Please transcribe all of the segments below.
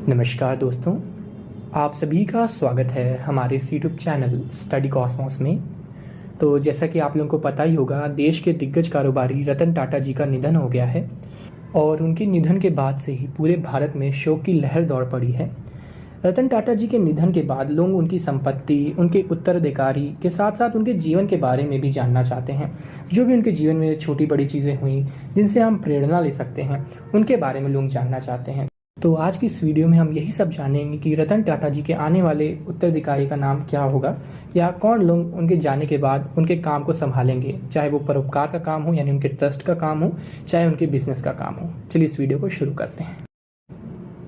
नमस्कार दोस्तों, आप सभी का स्वागत है हमारे इस यूट्यूब चैनल स्टडी कॉस्मॉस में। तो जैसा कि आप लोगों को पता ही होगा, देश के दिग्गज कारोबारी रतन टाटा जी का निधन हो गया है और उनके निधन के बाद से ही पूरे भारत में शोक की लहर दौड़ पड़ी है। रतन टाटा जी के निधन के बाद लोग उनकी संपत्ति, उनके उत्तराधिकारी के साथ साथ उनके जीवन के बारे में भी जानना चाहते हैं। जो भी उनके जीवन में छोटी बड़ी चीज़ें हुई जिनसे हम प्रेरणा ले सकते हैं, उनके बारे में लोग जानना चाहते हैं। तो आज की इस वीडियो में हम यही सब जानेंगे कि रतन टाटा जी के आने वाले उत्तराधिकारी का नाम क्या होगा या कौन लोग उनके जाने के बाद उनके काम को संभालेंगे, चाहे वो परोपकार का काम हो यानी उनके ट्रस्ट का काम हो, चाहे उनके बिजनेस का काम हो। चलिए इस वीडियो को शुरू करते हैं।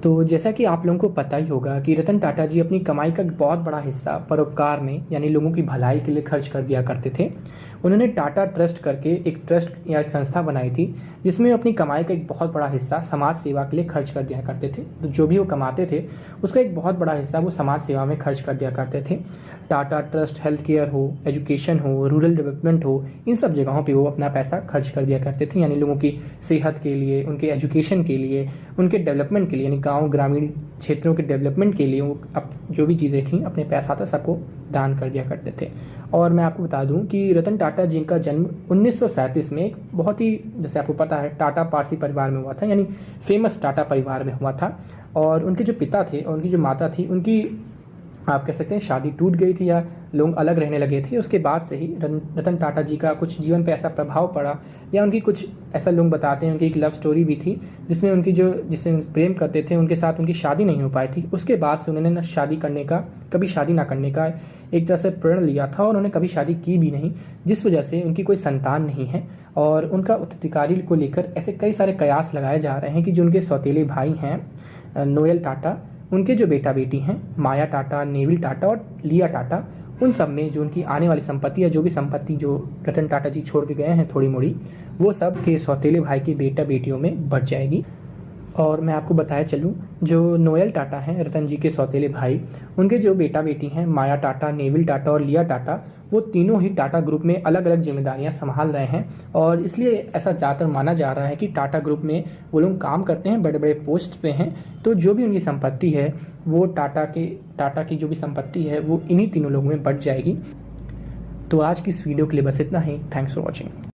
तो जैसा कि आप लोगों को पता ही होगा कि रतन टाटा जी अपनी कमाई का बहुत बड़ा हिस्सा परोपकार में यानी लोगों की भलाई के लिए खर्च कर दिया करते थे। उन्होंने टाटा ट्रस्ट करके एक ट्रस्ट या एक संस्था बनाई थी जिसमें अपनी कमाई का एक बहुत बड़ा हिस्सा समाज सेवा के लिए खर्च कर दिया करते थे। तो जो भी वो कमाते थे उसका एक बहुत बड़ा हिस्सा वो समाज सेवा में खर्च कर दिया करते थे। टाटा ट्रस्ट हेल्थ केयर हो, एजुकेशन हो, रूरल डेवलपमेंट हो, इन सब जगहों पे वो अपना पैसा खर्च कर दिया करते थे। यानी लोगों की सेहत के लिए, उनके एजुकेशन के लिए, उनके डेवलपमेंट के लिए, यानी गाँव ग्रामीण क्षेत्रों के डेवलपमेंट के लिए वो जो भी चीज़ें थी अपने पैसा था सबको दान कर दिया करते थे। और मैं आपको बता दूं कि रतन टाटा जी का जन्म 1937 में एक बहुत ही, जैसे आपको पता है, टाटा पारसी परिवार में हुआ था, यानी फेमस टाटा परिवार में हुआ था। और उनके जो पिता थे और उनकी जो माता थी, उनकी आप कह सकते हैं शादी टूट गई थी या लोग अलग रहने लगे थे। उसके बाद से ही रतन टाटा जी का कुछ जीवन पे ऐसा प्रभाव पड़ा या उनकी कुछ, ऐसा लोग बताते हैं, उनकी एक लव स्टोरी भी थी जिसमें उनकी जिससे प्रेम करते थे उनके साथ उनकी शादी नहीं हो पाई थी। उसके बाद से उन्होंने कभी शादी ना करने का एक तरह से प्रण लिया था और उन्होंने कभी शादी की भी नहीं, जिस वजह से उनकी कोई संतान नहीं है। और उनका उत्तराधिकारी को लेकर ऐसे कई सारे कयास लगाए जा रहे हैं कि जो उनके सौतेले भाई हैं नोएल टाटा, उनके जो बेटा बेटी हैं माया टाटा, नेविल टाटा और लिया टाटा, उन सब में जो उनकी आने वाली संपत्ति या जो भी संपत्ति जो रतन टाटा जी छोड़ के गए हैं थोड़ी मोड़ी, वो सब के सौतेले भाई के बेटा बेटियों में बढ़ जाएगी। और मैं आपको बताया चलूँ, जो नोएल टाटा हैं रतन जी के सौतेले भाई, उनके जो बेटा बेटी हैं माया टाटा, नेविल टाटा और लिया टाटा, वो तीनों ही टाटा ग्रुप में अलग अलग जिम्मेदारियां संभाल रहे हैं। और इसलिए ऐसा ज़्यादातर माना जा रहा है कि टाटा ग्रुप में वो लोग काम करते हैं, बड़े बड़े पोस्ट पे हैं। तो जो भी उनकी संपत्ति है वो टाटा की जो भी संपत्ति है वो इन्हीं तीनों लोगों में बढ़ जाएगी। तो आज की इस वीडियो के लिए बस इतना ही। Thanks for watching.